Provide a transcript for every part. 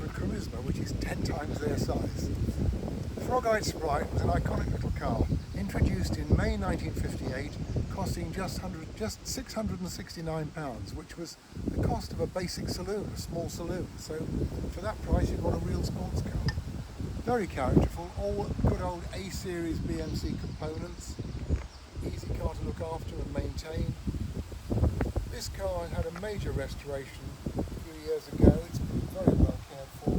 a charisma which is 10 times their size. The Frogeye Sprite was an iconic little car, introduced in May 1958, costing just £669, which was the cost of a basic saloon, a small saloon. So for that price you got a real sports car. Very characterful, all good old A-series BMC components, easy car to look after and maintain. This car had a major restoration a few years ago. It's been very well cared for.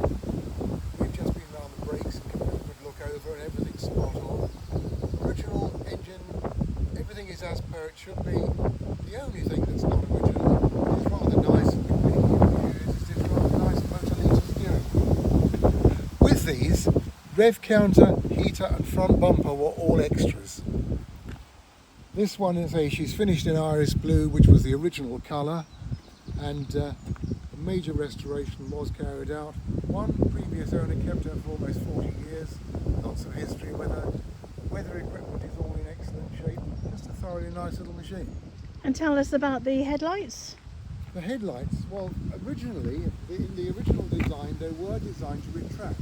We've just been round the brakes and given it a good look over, and everything's spot on. Original engine, everything is as per it should be. The only thing that's not original is rather nice and is this rather nice motor-leader steering wheel. With these, rev counter, heater and front bumper were all extras. This one is she's finished in iris blue, which was the original colour, and a major restoration was carried out. One previous owner kept her for almost 40 years, lots of history with her. Weather equipment is all in excellent shape, just a thoroughly nice little machine. And tell us about the headlights. The headlights, well, originally, in the original design, they were designed to retract,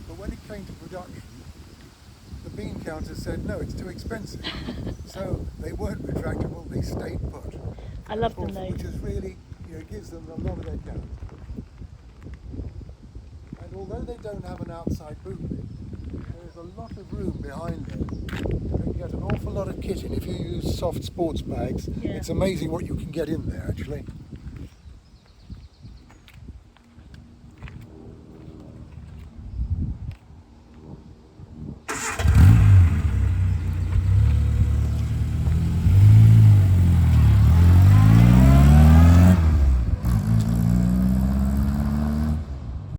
but when it came to production, the bean counter said no, it's too expensive. So they weren't retractable, they stayed put. I love them though. Which is really, gives them a lot of their character. And although they don't have an outside boot lid, there is a lot of room behind them. You can get an awful lot of kit in. If you use soft sports bags, Yeah. It's amazing what you can get in there actually.